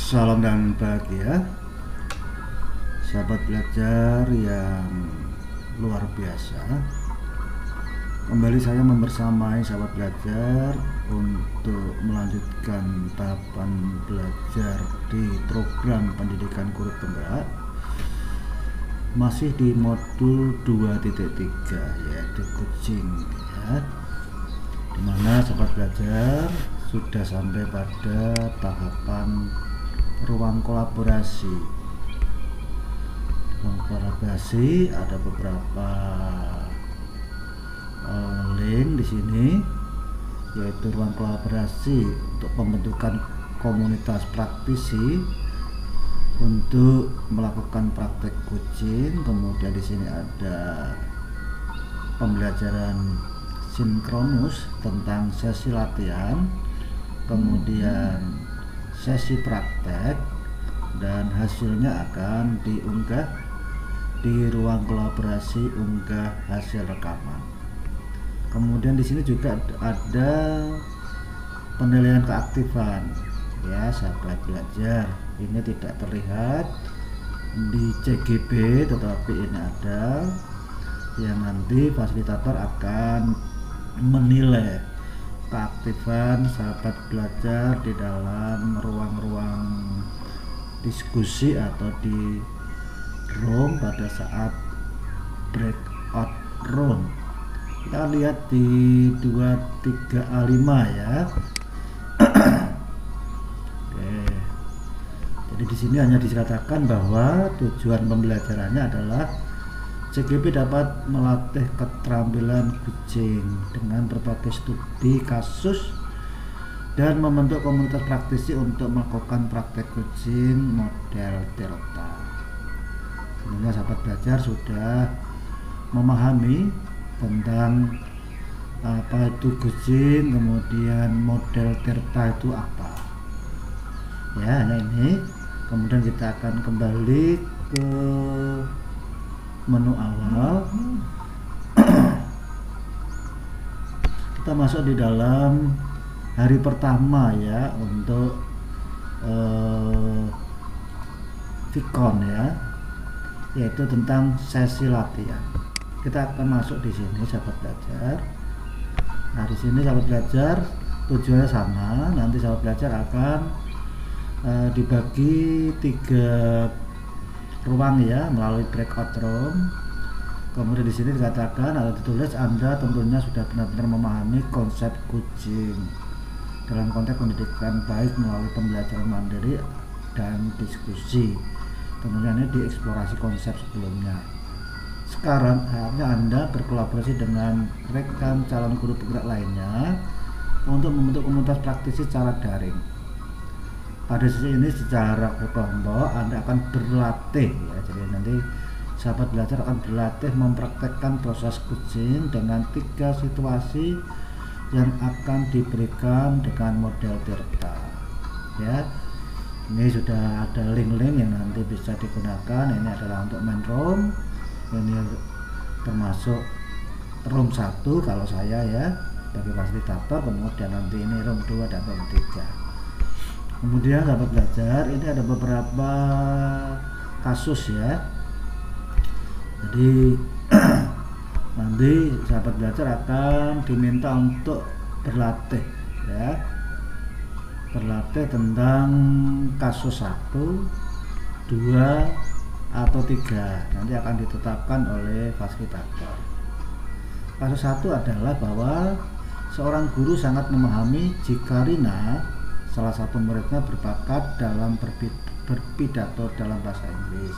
Salam dan bahagia, sahabat belajar yang luar biasa. Kembali saya membersamai sahabat belajar untuk melanjutkan tahapan belajar di program pendidikan guru penggerak, masih di modul 2.3 yaitu coaching ya, dimana sahabat belajar sudah sampai pada tahapan ruang kolaborasi. Ruang kolaborasi ada beberapa link di sini, yaitu ruang kolaborasi untuk pembentukan komunitas praktisi untuk melakukan praktek coaching. Kemudian di sini ada pembelajaran sinkronus tentang sesi latihan, kemudian sesi praktek, dan hasilnya akan diunggah di ruang kolaborasi unggah hasil rekaman. Kemudian di sini juga ada penilaian keaktifan ya sahabat belajar. Ini tidak terlihat di CGB, tetapi ini ada yang nanti fasilitator akan menilai keaktifan sahabat belajar di dalam ruang-ruang diskusi atau di room pada saat breakout room. Kita lihat di 23A5 ya. Oke. Jadi di sini hanya dikatakan bahwa tujuan pembelajarannya adalah CGP dapat melatih keterampilan coaching dengan berbagai studi kasus dan membentuk komunitas praktisi untuk melakukan praktek coaching model Delta. Semoga sahabat belajar sudah memahami tentang apa itu coaching, kemudian model Delta itu apa. Ya, hanya ini. Kemudian kita akan kembali ke menu awal. Kita masuk di dalam hari pertama ya untuk Vicon ya, yaitu tentang sesi latihan. Kita akan masuk di sini sahabat belajar. Nah, di sini sahabat belajar tujuannya sama. Nanti sahabat belajar akan dibagi 3 ruang ya melalui breakout room. Kemudian di sini dikatakan atau ditulis Anda tentunya sudah benar-benar memahami konsep coaching dalam konteks pendidikan baik melalui pembelajaran mandiri dan diskusi. Kemudian ini dieksplorasi konsep sebelumnya. Sekarang saatnya Anda berkolaborasi dengan rekan calon guru penggerak lainnya untuk membentuk komunitas praktisi secara daring. Pada sesi ini secara kelompok Anda akan berlatih ya. Jadi nanti sahabat belajar akan berlatih mempraktekkan proses coaching dengan 3 situasi yang akan diberikan dengan model Delta ya. Ini sudah ada link-link yang nanti bisa digunakan. Ini adalah untuk main room, ini termasuk room 1 kalau saya ya bagi fasilitator. Kemudian nanti ini room 2 dan room 3. Kemudian sahabat belajar ini ada beberapa kasus ya. Jadi nanti sahabat belajar akan diminta untuk berlatih ya, berlatih tentang kasus 1, 2 atau 3. Nanti akan ditetapkan oleh fasilitator. Kasus 1 adalah bahwa seorang guru sangat memahami jika Rina, salah satu muridnya, berbakat dalam berpidato dalam bahasa Inggris.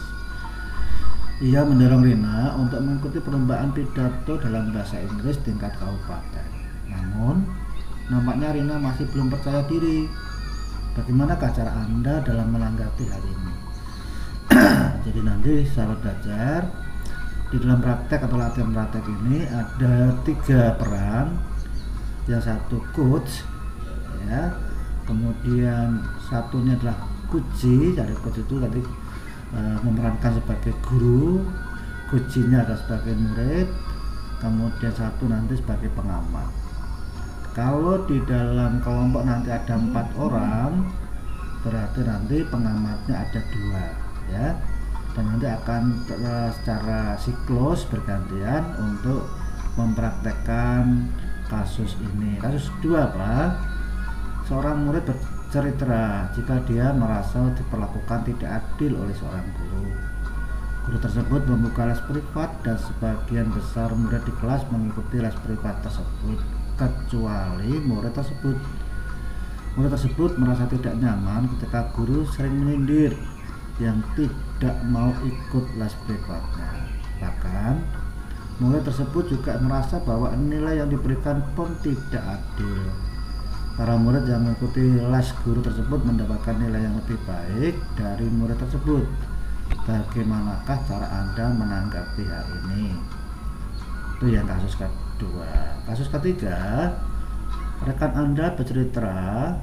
Ia mendorong Rina untuk mengikuti perlombaan pidato dalam bahasa Inggris tingkat kabupaten. Namun, nampaknya Rina masih belum percaya diri. Bagaimanakah cara Anda dalam menanggapi hal ini? Jadi nanti sahabat belajar di dalam praktek atau latihan praktek ini ada 3 peran. Yang satu coach ya, kemudian satunya adalah coachee. Dari coach itu tadi memerankan sebagai guru, coachee-nya adalah sebagai murid, kemudian satu nanti sebagai pengamat. Kalau di dalam kelompok nanti ada 4 orang, berarti nanti pengamatnya ada 2 ya, dan nanti akan secara siklus bergantian untuk mempraktekkan kasus ini. Kasus kedua apa? Seorang murid bercerita jika dia merasa diperlakukan tidak adil oleh seorang guru. Guru tersebut membuka les privat dan sebagian besar murid di kelas mengikuti les privat tersebut kecuali murid tersebut. Murid tersebut merasa tidak nyaman ketika guru sering menyindir yang tidak mau ikut les privatnya. Bahkan murid tersebut juga merasa bahwa nilai yang diberikan pun tidak adil. Para murid yang mengikuti les guru tersebut mendapatkan nilai yang lebih baik dari murid tersebut. Bagaimanakah cara Anda menanggapi hal ini? Itu yang kasus kedua. Kasus ketiga, rekan Anda bercerita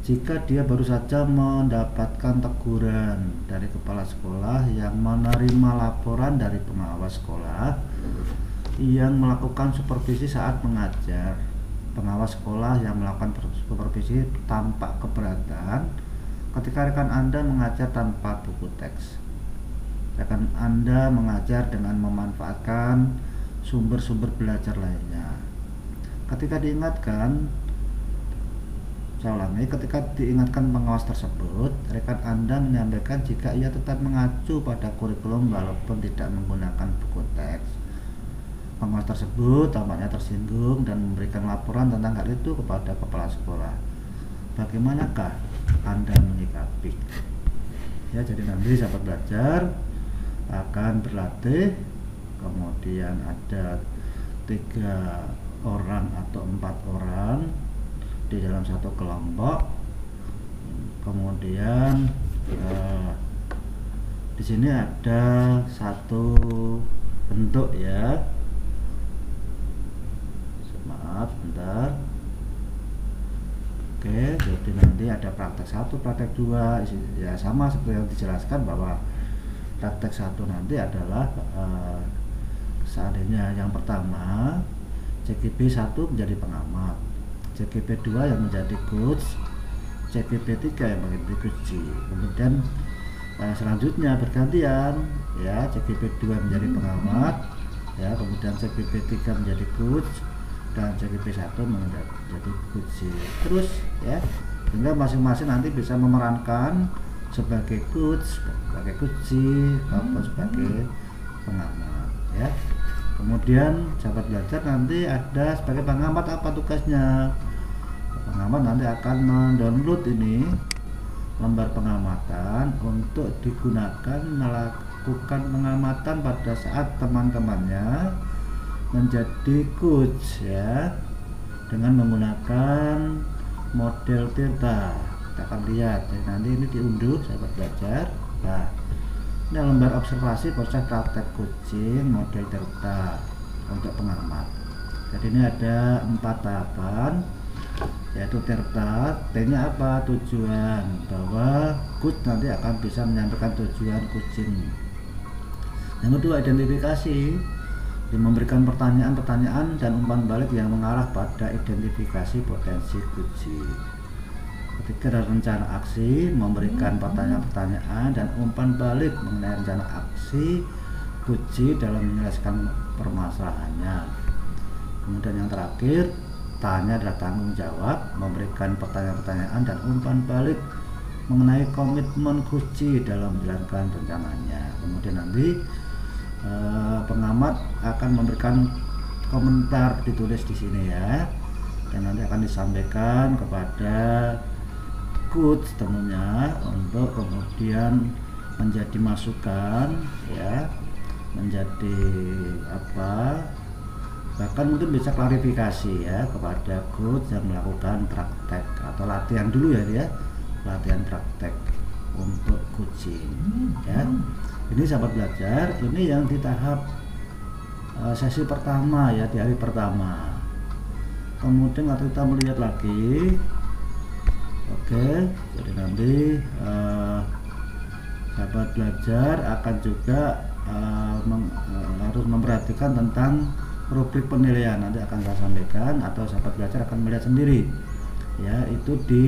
jika dia baru saja mendapatkan teguran dari kepala sekolah yang menerima laporan dari pengawas sekolah yang melakukan supervisi saat mengajar. Pengawas sekolah yang melakukan supervisi tampak keberatan ketika rekan Anda mengajar tanpa buku teks. Rekan Anda mengajar dengan memanfaatkan sumber-sumber belajar lainnya. Ketika diingatkan pengawas tersebut, rekan Anda menyampaikan jika ia tetap mengacu pada kurikulum walaupun tidak menggunakan buku teks. Pengawas tersebut tampaknya tersinggung dan memberikan laporan tentang hal itu kepada kepala sekolah. Bagaimanakah Anda menyikapi? Ya, jadi nanti sahabat belajar akan berlatih, kemudian ada 3 orang atau 4 orang di dalam satu kelompok. Kemudian di sini ada satu bentuk ya. Maaf, bentar. Oke, jadi nanti ada praktek 1, praktek 2 ya, sama seperti yang dijelaskan bahwa praktek 1 nanti adalah seandainya yang pertama CGP 1 menjadi pengamat, CGP 2 yang menjadi coach, CGP 3 yang menjadi coach. Kemudian selanjutnya bergantian ya, CGP 2 menjadi pengamat ya, kemudian CGP 3 menjadi coach dan CGP 1 menjadi coach. Terus ya, sehingga masing-masing nanti bisa memerankan sebagai coach, maupun sebagai pengamat ya. Kemudian sahabat belajar nanti ada sebagai pengamat apa tugasnya? Pengamat nanti akan mendownload ini lembar pengamatan untuk digunakan melakukan pengamatan pada saat teman-temannya menjadi coach ya, dengan menggunakan model Tirta. Kita akan lihat jadi nanti ini diunduh sahabat belajar. Nah, ini lembar observasi proses praktek coaching model Tirta untuk pengamat. Jadi ini ada 4 tahapan, yaitu Tirta. T-nya apa? Tujuan, bahwa coach nanti akan bisa menyampaikan tujuan coaching. Yang kedua, identifikasi, memberikan pertanyaan-pertanyaan dan umpan balik yang mengarah pada identifikasi potensi coaching. Ketiga adalah rencana aksi, memberikan pertanyaan-pertanyaan dan umpan balik mengenai rencana aksi coaching dalam menyelesaikan permasalahannya. Kemudian yang terakhir, tanya adalah tanggung jawab, memberikan pertanyaan-pertanyaan dan umpan balik mengenai komitmen coaching dalam menjalankan rencananya. Kemudian nanti pengamat akan memberikan komentar ditulis di sini ya, dan nanti akan disampaikan kepada coach tentunya untuk kemudian menjadi masukan ya, menjadi apa, bahkan mungkin bisa klarifikasi ya kepada coach yang melakukan praktek atau latihan dulu ya, latihan praktek untuk coaching ya. Ini sahabat belajar, ini yang di tahap sesi pertama ya, di hari pertama. Kemudian kita melihat lagi. Oke, jadi nanti sahabat belajar akan juga harus memperhatikan tentang rubrik penilaian. Nanti akan saya sampaikan atau sahabat belajar akan melihat sendiri ya, itu di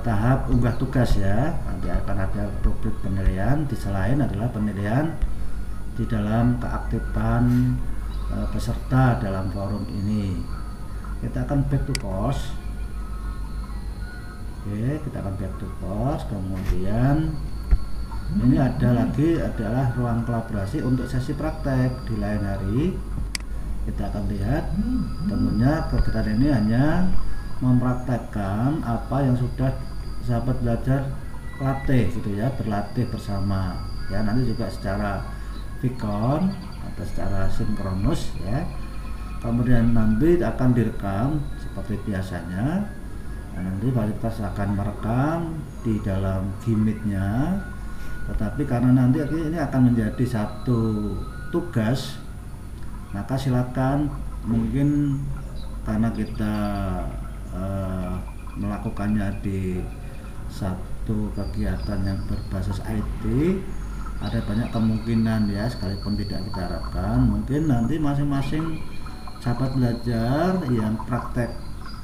tahap unggah tugas ya. Nanti akan ada rubrik penilaian, di selain adalah penilaian di dalam keaktifan peserta dalam forum ini. Kita akan back to course. Oke, kita akan back to course. Kemudian ini adalah ruang kolaborasi untuk sesi praktek di lain hari. Kita akan lihat tentunya kegiatan ini hanya mempraktekkan apa yang sudah sahabat belajar latih gitu ya, berlatih bersama ya. Nanti juga secara vicon atau secara sinkronus ya. Kemudian nanti akan direkam seperti biasanya. Nah, nanti fasilitas akan merekam di dalam Gimmitnya, tetapi karena nanti ini akan menjadi satu tugas, maka silakan mungkin karena kita melakukannya di satu kegiatan yang berbasis IT, ada banyak kemungkinan ya, sekalipun tidak kita harapkan, mungkin nanti masing-masing sahabat belajar yang praktek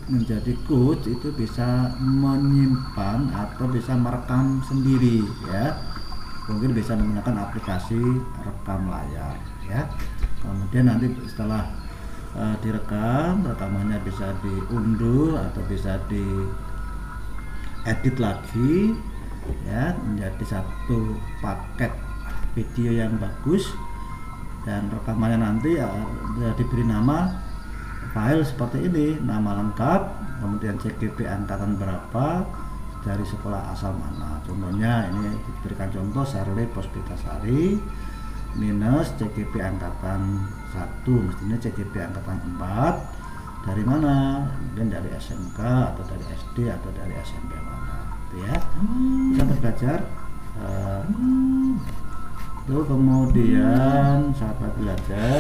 menjadi coach itu bisa menyimpan atau bisa merekam sendiri ya, mungkin bisa menggunakan aplikasi rekam layar ya. Kemudian nanti setelah direkam, rekamannya bisa diunduh atau bisa diedit lagi ya, menjadi satu paket video yang bagus, dan rekamannya nanti diberi nama file seperti ini, nama lengkap, kemudian CGP angkatan berapa, dari sekolah asal mana. Contohnya ini diberikan contoh Sherly Puspitasari minus CGP angkatan 1, mestinya CGP angkatan 4, dari mana, mungkin dari SMK atau dari SD atau dari SMP mana gitu ya. Sahabat belajar itu. Kemudian sahabat belajar,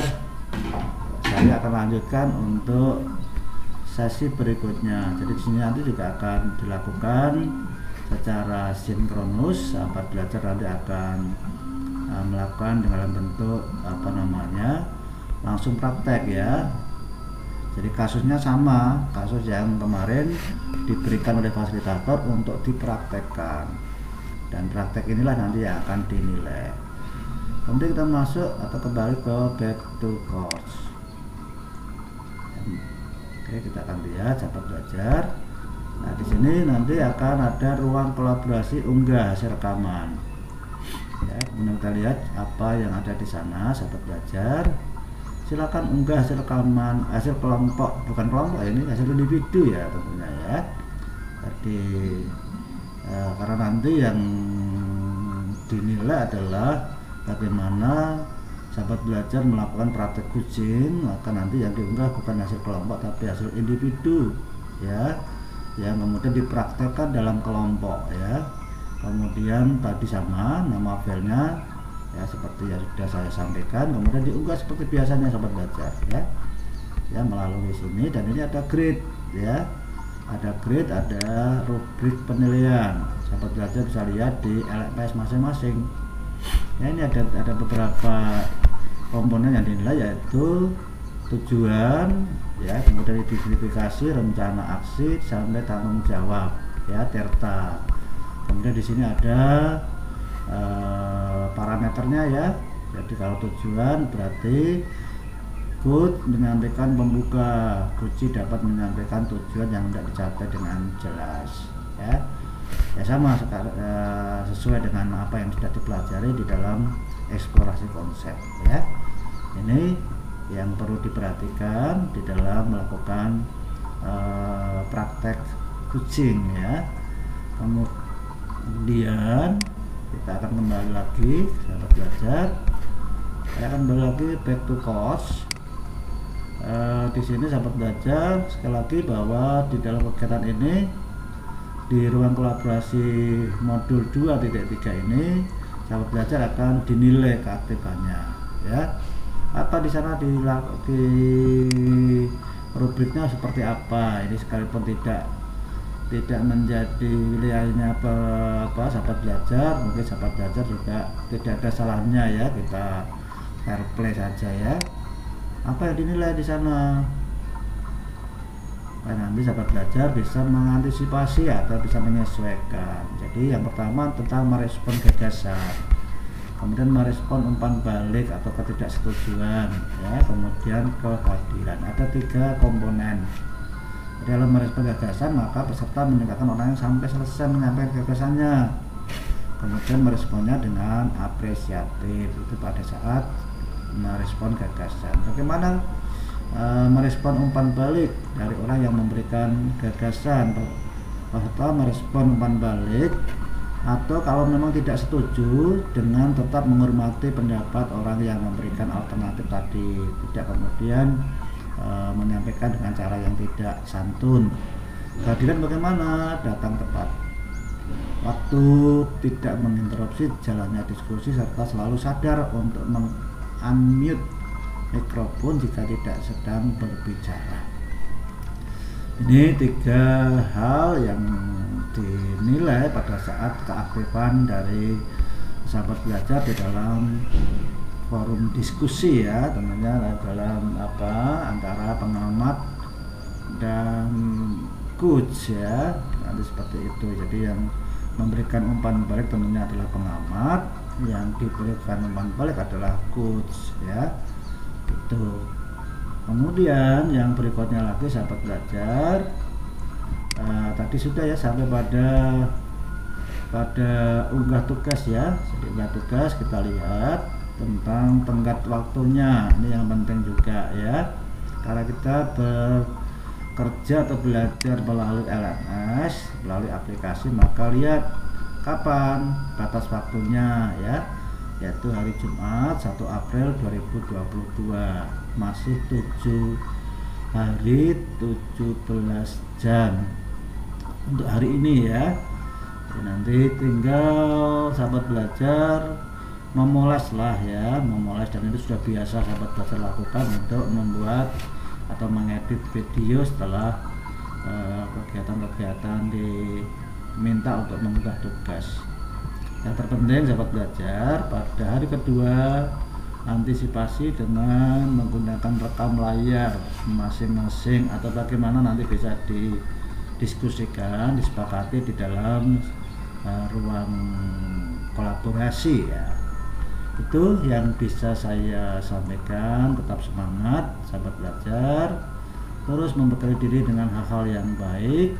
saya akan lanjutkan untuk sesi berikutnya. Jadi di sini nanti juga akan dilakukan secara sinkronus. Sahabat belajar nanti akan melakukan dalam bentuk langsung praktek ya. Jadi kasusnya sama, kasus yang kemarin diberikan oleh fasilitator untuk dipraktekkan, dan praktek inilah nanti yang akan dinilai. Kemudian kita masuk atau kembali ke back to course. Oke, kita akan lihat sahabat belajar. Nah, di sini nanti akan ada ruang kolaborasi unggah hasil rekaman. Ya, kemudian kita lihat apa yang ada di sana, sahabat belajar. Silakan unggah hasil rekaman, hasil kelompok, bukan kelompok ini, hasil individu ya tentunya ya. Jadi karena nanti yang dinilai adalah bagaimana sahabat belajar melakukan praktek kucing, maka nanti yang diunggah bukan hasil kelompok tapi hasil individu ya, yang kemudian dipraktekkan dalam kelompok ya. Kemudian tadi sama nama filenya ya, seperti yang sudah saya sampaikan, kemudian diunggah seperti biasanya sahabat belajar ya melalui sini. Dan ini ada grade ya, ada grade, ada rubrik penilaian. Sahabat belajar bisa lihat di LMS masing-masing ya. Ini ada beberapa komponen yang dinilai, yaitu tujuan ya, kemudian identifikasi, rencana aksi, sampai tanggung jawab ya, terta. Kemudian di sini ada parameternya ya. Jadi kalau tujuan berarti good menyampaikan pembuka, kunci dapat menyampaikan tujuan yang tidak dicapai dengan jelas ya. Ya sama sesuai dengan apa yang sudah dipelajari di dalam eksplorasi konsep ya. Ini yang perlu diperhatikan di dalam melakukan praktek kucing ya. Kemudian kita akan kembali lagi sahabat belajar. Saya akan kembali lagi back to course. Di sini sahabat belajar sekali lagi bahwa di dalam kegiatan ini, di ruang kolaborasi modul 2.3 ini, sahabat belajar akan dinilai keaktifannya ya. Apa di sana di rubriknya seperti apa? Ini sekalipun tidak menjadi wilayahnya apa sahabat belajar, mungkin sahabat belajar juga tidak ada salahnya ya, kita fair play saja ya. Apa yang dinilai di sana? nanti sahabat belajar bisa mengantisipasi atau bisa menyesuaikan. Jadi yang pertama tentang merespon gagasan, kemudian merespon umpan balik atau ketidaksetujuan, ya, kemudian kehadiran. Ada 3 komponen. Jadi dalam merespon gagasan maka peserta meninggalkan orang yang sampai selesai menyampaikan gagasannya. Kemudian meresponnya dengan apresiatif, itu pada saat merespon gagasan. Bagaimana merespon umpan balik dari orang yang memberikan gagasan? Peserta merespon umpan balik atau kalau memang tidak setuju dengan tetap menghormati pendapat orang yang memberikan alternatif tadi, tidak kemudian menyampaikan dengan cara yang tidak santun. Kehadiran bagaimana? Datang tepat waktu, tidak menginterupsi jalannya diskusi, serta selalu sadar untuk unmute mikrofon jika tidak sedang berbicara. Ini 3 hal yang dinilai pada saat keaktifan dari sahabat belajar di dalam forum diskusi, ya, tentunya dalam antara pengamat dan coach, ya, nanti seperti itu. Jadi yang memberikan umpan balik tentunya adalah pengamat, yang diberikan umpan balik adalah coach, ya, itu. Kemudian yang berikutnya lagi sahabat belajar, tadi sudah ya sampai pada unggah tugas, ya. Jadi unggah tugas kita lihat tentang tenggat waktunya, ini yang penting juga, ya, karena kita bekerja atau belajar melalui LMS, melalui aplikasi, maka lihat kapan batas waktunya, ya, yaitu hari Jumat 1 April 2022, masih 7 hari 17 jam untuk hari ini, ya. Jadi nanti tinggal sahabat belajar memoles lah, ya, memoles, dan itu sudah biasa sahabat belajar lakukan untuk membuat atau mengedit video setelah kegiatan-kegiatan diminta untuk mengunggah tugas. Yang terpenting sahabat belajar pada hari kedua antisipasi dengan menggunakan rekam layar masing-masing atau bagaimana nanti bisa didiskusikan, disepakati di dalam ruang kolaborasi, ya. Itu yang bisa saya sampaikan. Tetap semangat sahabat belajar, terus membekali diri dengan hal-hal yang baik,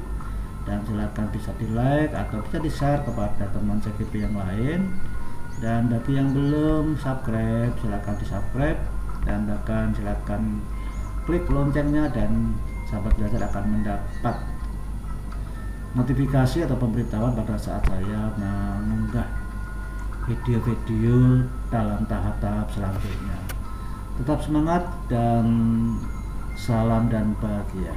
dan silakan bisa di like atau bisa di share kepada teman CGP yang lain. Dan bagi yang belum subscribe, silakan di subscribe, dan bahkan silakan klik loncengnya, dan sahabat belajar akan mendapat notifikasi atau pemberitahuan pada saat saya mengunggah video-video dalam tahap-tahap selanjutnya. Tetap semangat dan salam dan bahagia.